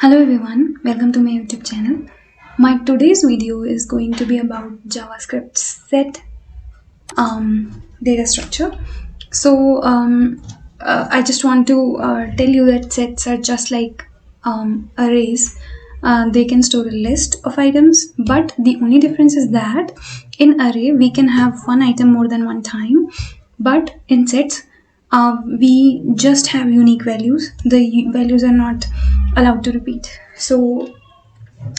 Hello everyone, welcome to my YouTube channel. My today's video is going to be about JavaScript set data structure. So I just want to tell you that sets are just like arrays. They can store a list of items, but the only difference is that in array we can have one item more than one time, but in sets we just have unique values. The values are not allowed to repeat. So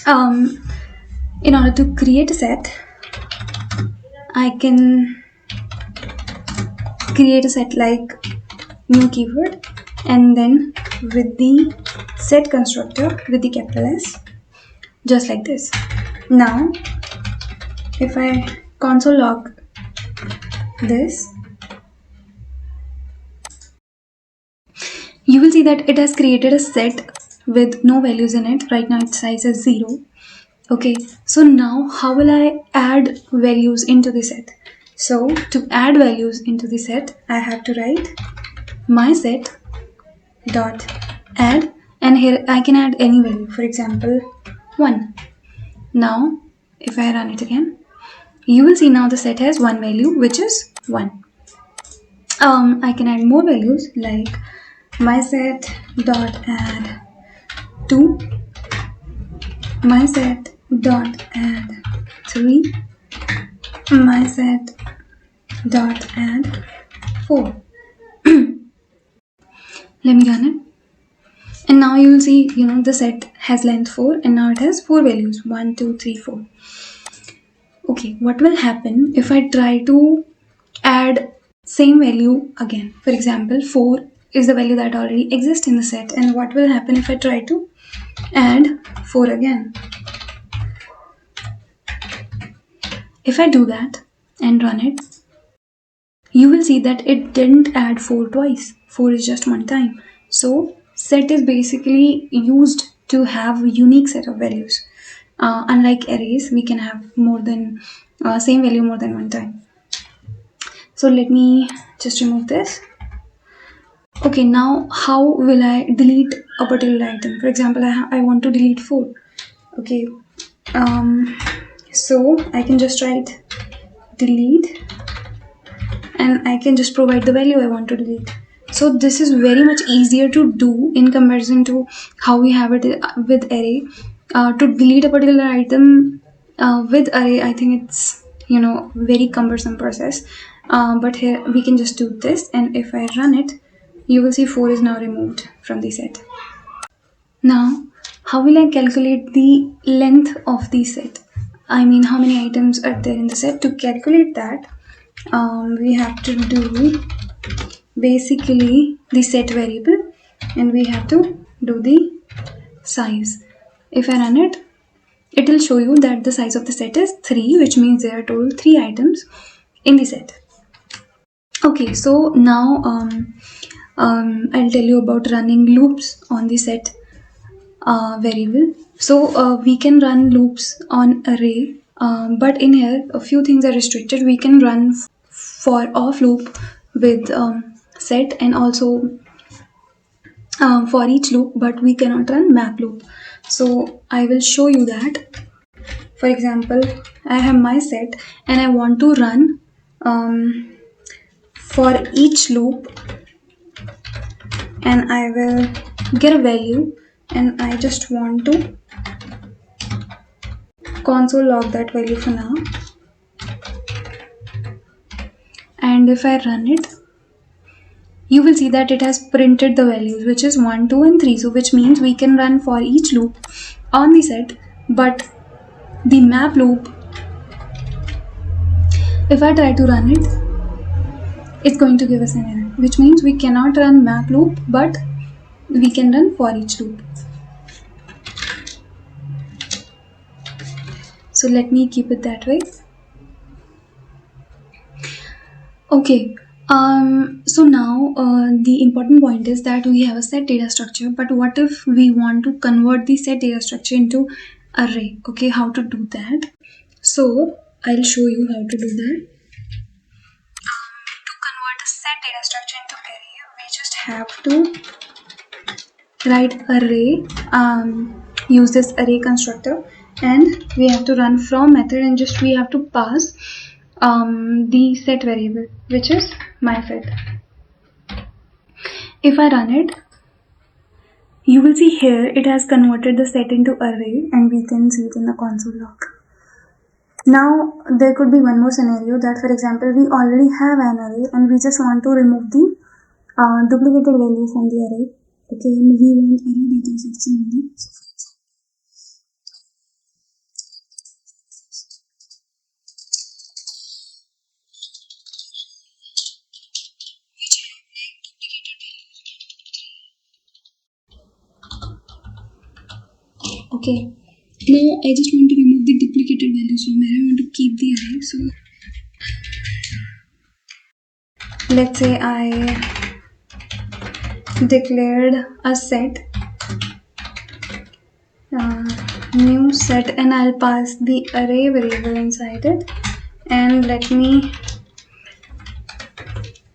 in order to create a set, I can create a set like new keyword and then with the set constructor with the capital S, just like this. Now if I console log this, you will see that it has created a set with no values in it. Right now its size is 0. Okay, so now how will I add values into the set? So to add values into the set, I have to write my set dot add, and here I can add any value, for example 1. Now if I run it again, you will see now the set has one value, which is 1. I can add more values like my set dot add 2, my set dot add 3, my set dot add 4. Let me run it. And now you will see, the set has length 4 and now it has 4 values, 1, 2, 3, 4. Okay, what will happen if I try to add same value again? For example, 4 is the value that already exists in the set, and what will happen if I try to add 4 again? If I do that and run it, you will see that it didn't add 4 twice. 4 is just one time. So set is basically used to have a unique set of values. Unlike arrays, we can have more than same value more than one time. So let me just remove this. Okay, now how will I delete a particular item? For example, I want to delete 4. Okay, so I can just write delete and I can just provide the value I want to delete. So this is very much easier to do in comparison to how we have it with array. To delete a particular item with array, I think it's very cumbersome process. But here we can just do this, and if I run it, you will see 4 is now removed from the set. Now how will I calculate the length of the set? I mean, how many items are there in the set? To calculate that, we have to do basically the set variable, and we have to do the size. If I run it, it will show you that the size of the set is 3, which means there are total 3 items in the set. Okay, so now I'll tell you about running loops on the set variable. So we can run loops on array, but in here a few things are restricted. We can run for off loop with set, and also for each loop, but we cannot run map loop. So I will show you that. For example, I have my set and I want to run for each loop, and I will get a value, and I just want to console log that value for now. And if I run it, you will see that it has printed the values, which is 1, 2 and 3. So which means we can run for each loop on the set, but the map loop, if I try to run it, it's going to give us an error, which means we cannot run map loop, but we can run for each loop. So let me keep it that way. Okay, so now the important point is that we have a set data structure, but what if we want to convert the set data structure into array? Okay, how to do that? So I'll show you how to do that. To convert a set data structure into array, we just have to write array, use this array constructor, and we have to run from method, and just we have to pass the set variable, which is my set. If I run it, you will see here it has converted the set into array, and we can see it in the console log. Now there could be one more scenario that, for example, we already have an array and we just want to remove the duplicated value from the array. Okay, and we want array data sets only. Okay, now I just want to remove the duplicated values from here. I want to keep the array. So let's say I declared a set, new set, and I'll pass the array variable inside it, and let me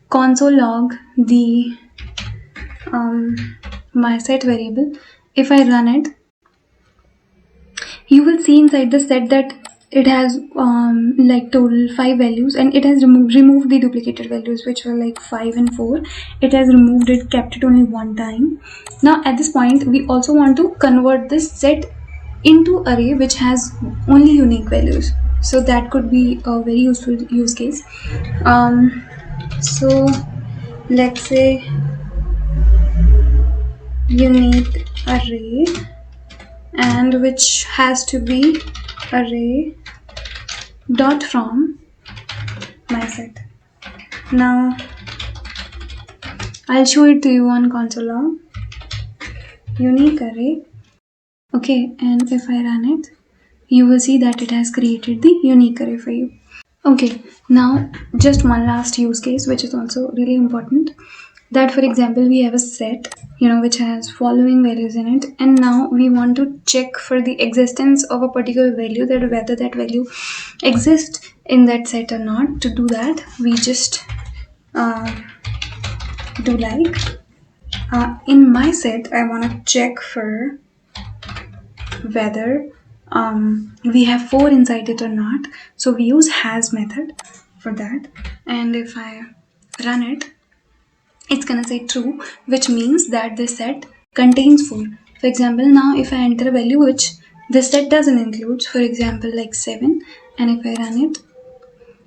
console log the my set variable. If I run it, you will see inside the set that it has like total 5 values, and it has removed the duplicated values, which were like 5 and 4. It has removed it, kept it only one time. Now at this point, we also want to convert this set into array which has only unique values, so that could be a very useful use case. So let's say unique array, and which has to be array dot from my set. Now I'll show it to you on console log. Unique array. Okay, and if I run it, you will see that it has created the unique array for you. Okay, now just one last use case which is also really important. That, for example, we have a set, which has following values in it, and now we want to check for the existence of a particular value, that whether that value exists in that set or not. To do that, we just do like in my set, I want to check for whether we have 4 inside it or not. So we use has method for that, and if I run it, it's gonna say true, which means that this set contains 4. For example, now if I enter a value which this set doesn't include, for example like 7, and if I run it,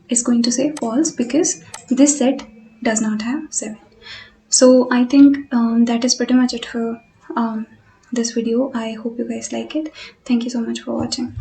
it's going to say false because this set does not have 7. So I think that is pretty much it for this video. I hope you guys like it. Thank you so much for watching.